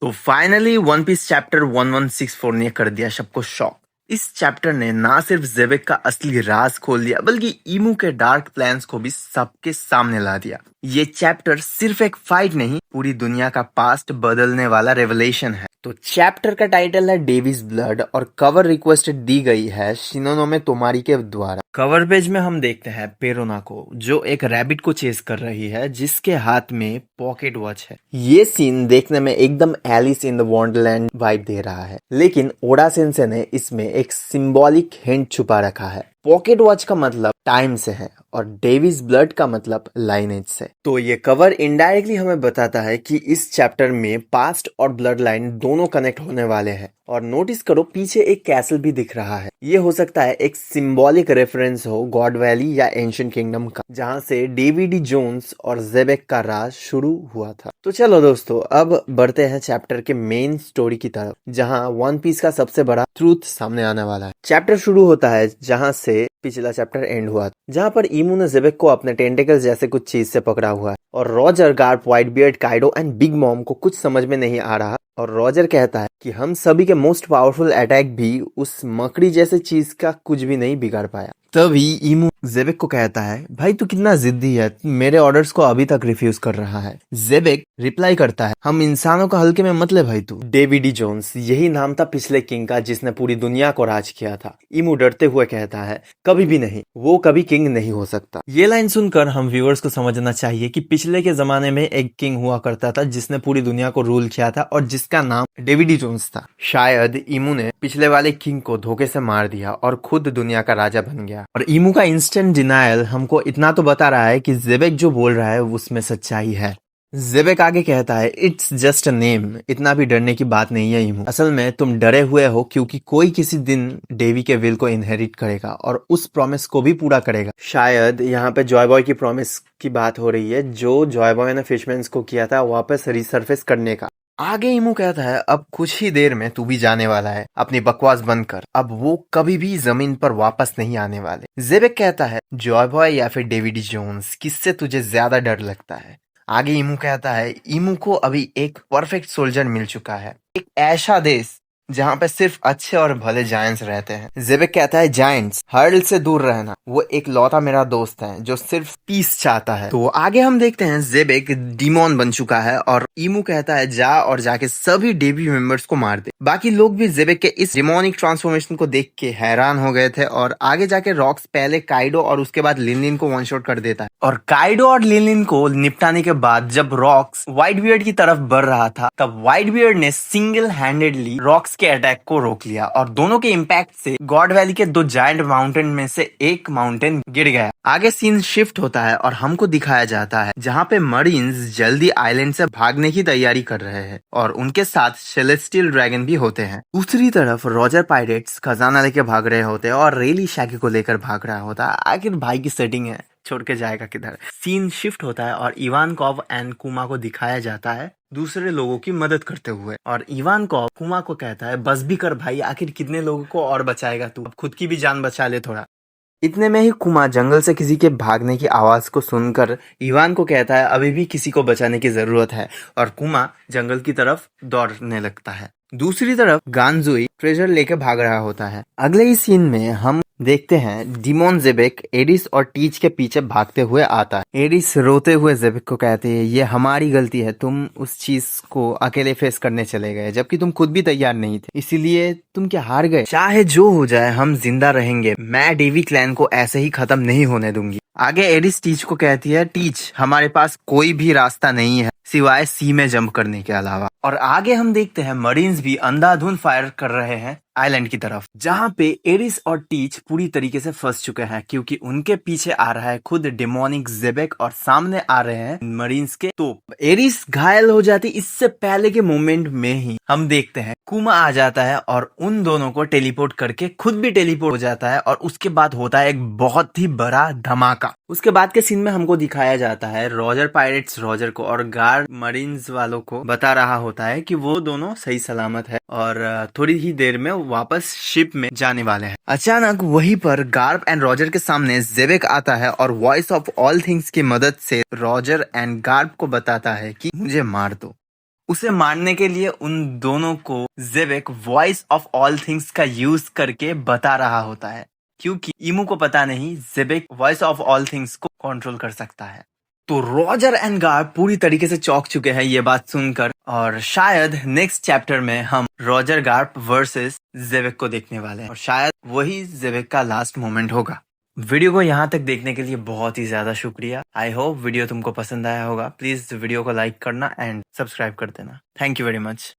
तो finally one piece chapter 1164 ने कर दिया सबको शॉक। इस चैप्टर ने ना सिर्फ जेबेक का असली राज खोल दिया बल्कि ईमू के डार्क प्लान्स को भी सबके सामने ला दिया। ये चैप्टर सिर्फ एक फाइट नहीं, पूरी दुनिया का पास्ट बदलने वाला रेवलेशन है। तो चैप्टर का टाइटल है डेविस ब्लड और कवर रिक्वेस्ट दी गई है शिनोनोमे तोमारी के द्वारा। कवर पेज में हम देखते हैं पेरोना को, जो एक रैबिट को चेस कर रही है जिसके हाथ में पॉकेट वॉच है। ये सीन देखने में एकदम Alice in the Wonderland vibe दे रहा है, लेकिन ओडा सेंसे ने इसमें एक सिंबॉलिक हिंट छुपा रखा है। पॉकेट वॉच का मतलब टाइम से है और डेविस ब्लड का मतलब लाइनेज से। तो ये कवर इनडायरेक्टली हमें बताता है कि इस चैप्टर में पास्ट और ब्लड लाइन दोनों कनेक्ट होने वाले हैं। और नोटिस करो, पीछे एक कैसल भी दिख रहा है। ये हो सकता है एक सिंबॉलिक रेफरेंस हो गॉड वैली या एंशिएंट किंगडम का, जहाँ से डेविड जोन्स और जेबेक का राज शुरू हुआ था। तो चलो दोस्तों, अब बढ़ते हैं चैप्टर के मेन स्टोरी की तरफ, जहाँ वन पीस का सबसे बड़ा ट्रूथ सामने आने वाला है। चैप्टर शुरू होता है जहाँ से पिछला चैप्टर एंड हुआ, जहाँ पर ईमू ने जेबेक को अपने टेंटिकल्स जैसे कुछ चीज से पकड़ा हुआ है और Roger, Garp, white beard, Kaido and big mom को कुछ समझ में नहीं आ रहा। और रॉजर कहता है कि हम सभी के मोस्ट पावरफुल अटैक भी उस मकड़ी जैसे चीज का कुछ भी नहीं बिगाड़ पाया। तभी ईमू जेबेक को कहता है, भाई तू कितना जिद्दी है, मेरे ऑर्डर्स को अभी तक रिफ्यूज कर रहा है। जेबेक रिप्लाई करता है, हम इंसानों को हल्के में मत ले भाई तू। डेविड जोन्स, यही नाम था पिछले किंग का जिसने पूरी दुनिया को राज किया था। ईमू डरते हुए कहता है, कभी भी नहीं, वो कभी किंग नहीं हो सकता। ये लाइन सुनकर हम व्यूअर्स को समझना चाहिए कि पिछले के जमाने में एक किंग हुआ करता था जिसने पूरी दुनिया को रूल किया था और जिसका नाम डेविड जोन्स था। शायद ईमू ने पिछले वाले किंग को धोखे से मार दिया और खुद दुनिया का राजा बन गया। और ईमू का इंस्टेंट डिनायल हमको इतना तो बता रहा है कि जेबेक जो बोल रहा है उसमें सच्चाई है। जेबेक आगे कहता है, इट्स जस्ट अ नेम, इतना भी डरने की बात नहीं है ईमू। असल में तुम डरे हुए हो क्योंकि कोई किसी दिन डेवी के विल को इनहेरिट करेगा और उस प्रॉमिस को भी पूरा करेगा। शायद यहाँ पे जॉय बॉय की प्रॉमिस की बात हो रही है, जो जॉय बॉय ने फिशमैन्स को किया था वापस रिसर्फेस करने का। आगे ईमू कहता है, अब कुछ ही देर में तू भी जाने वाला है, अपनी बकवास बंद कर, अब वो कभी भी जमीन पर वापस नहीं आने वाले। जेबेक कहता है, जॉय बॉय या फिर डेविड जोन्स, किससे तुझे ज्यादा डर लगता है? आगे ईमू कहता है, ईमू को अभी एक परफेक्ट सोल्जर मिल चुका है, एक ऐसा देश जहाँ पे सिर्फ अच्छे और भले जायंट्स रहते हैं। जेबेक कहता है, जायंट्स, हर्ल से दूर रहना, वो एक लौता मेरा दोस्त है जो सिर्फ पीस चाहता है। तो आगे हम देखते हैं जेबेक डीमॉन बन चुका है और ईमू कहता है, जा और जाके सभी डेवी मेंबर्स को मार दे। बाकी लोग भी जेबेक के इस डिमोनिक ट्रांसफॉर्मेशन को देख के हैरान हो गए थे और आगे जाके रॉक्स पहले काइडो और उसके बाद लिनलिन को वन शॉट कर देता है। और काइडो और लिनलिन को निपटाने के बाद जब रॉक्स व्हाइट बियर्ड की तरफ बढ़ रहा था, तब व्हाइट बियर्ड ने सिंगल हैंडेडली रॉक्स के अटैक को रोक लिया और दोनों के इम्पैक्ट से गॉड वैली के दो जायंट माउंटेन में से एक माउंटेन गिर गया। आगे सीन शिफ्ट होता है और हमको दिखाया जाता है जहाँ पे मरीन्स जल्दी आइलैंड से भागने की तैयारी कर रहे हैं और उनके साथ सेलेस्टियल ड्रैगन भी होते हैं। दूसरी तरफ रॉजर पायरेट्स खजाना लेके भाग रहे होते हैं और रेली शैकी को लेकर भाग रहा होता है। आखिर भाई की सेटिंग है, छोड़ के जाएगा किधर। सीन शिफ्ट होता है और इवानकोव एंड कुमा को दिखाया जाता है दूसरे लोगों की मदद करते हुए। और इवानकोव कुमा को कहता है, बस भी कर भाई, आखिर कितने लोगों को और बचाएगा तू, अब खुद की भी जान बचा ले थोड़ा। इतने में ही कुमा जंगल से किसी के भागने की आवाज को सुनकर इवान को कहता है, अभी भी किसी को बचाने की जरूरत है, और कुमा जंगल की तरफ दौड़ने लगता है। दूसरी तरफ गानजुई ट्रेजर लेके भाग रहा होता है। अगले ही सीन में हम देखते हैं डीमोन जेबेक एरिस और टीच के पीछे भागते हुए आता है। एरिस रोते हुए जेबेक को कहते हैं, ये हमारी गलती है, तुम उस चीज को अकेले फेस करने चले गए जबकि तुम खुद भी तैयार नहीं थे, इसीलिए तुम क्या हार गए? चाहे जो हो जाए हम जिंदा रहेंगे, मैं डेवी क्लैन को ऐसे ही खत्म नहीं होने दूंगी। आगे एरिस टीच को कहती है, टीच, हमारे पास कोई भी रास्ता नहीं है सिवाय सी में जंप करने के अलावा। और आगे हम देखते हैं मरीन्स भी अंधाधुंध फायर कर रहे हैं आइलैंड की तरफ, जहाँ पे एरिस और टीच पूरी तरीके से फंस चुके हैं क्योंकि उनके पीछे आ रहा है खुद डेमोनिक जेबेक और सामने आ रहे हैं मरीन्स के तोप। एरिस घायल हो जाती, इससे पहले के मोमेंट में ही हम देखते हैं कुमा आ जाता है और उन दोनों को टेलीपोर्ट करके खुद भी टेलीपोर्ट हो जाता है और उसके बाद होता है एक बहुत ही बड़ा धमाका। उसके बाद के सीन में हमको दिखाया जाता है रॉजर पायरेट्स रॉजर को और गार्ड मरीन्स वालों को बता रहा होता है कि वो दोनों सही सलामत है और थोड़ी ही देर में वापस शिप में जाने वाले हैं। अचानक वहीं पर गार्प एंड रॉजर के सामने जेबेक आता है और वॉइस ऑफ ऑल थिंग्स की मदद से रॉजर एंड गार्प को बताता है कि मुझे मार दो। उसे मारने के लिए उन दोनों को Xebec voice of all things का यूज करके बता रहा होता है, क्योंकि इमू को पता नहीं Xebec voice of all things को कंट्रोल कर सकता है। तो रॉजर एंड गार्प पूरी तरीके से चौंक चुके हैं ये बात सुनकर, और शायद नेक्स्ट चैप्टर में हम रॉजर गार्प वर्सेस जेबेक को देखने वाले हैं, और शायद वही जेबेक का लास्ट मोमेंट होगा। वीडियो को यहाँ तक देखने के लिए बहुत ही ज्यादा शुक्रिया। आई होप वीडियो तुमको पसंद आया होगा। प्लीज वीडियो को लाइक करना एंड सब्सक्राइब कर देना। Thank you very much.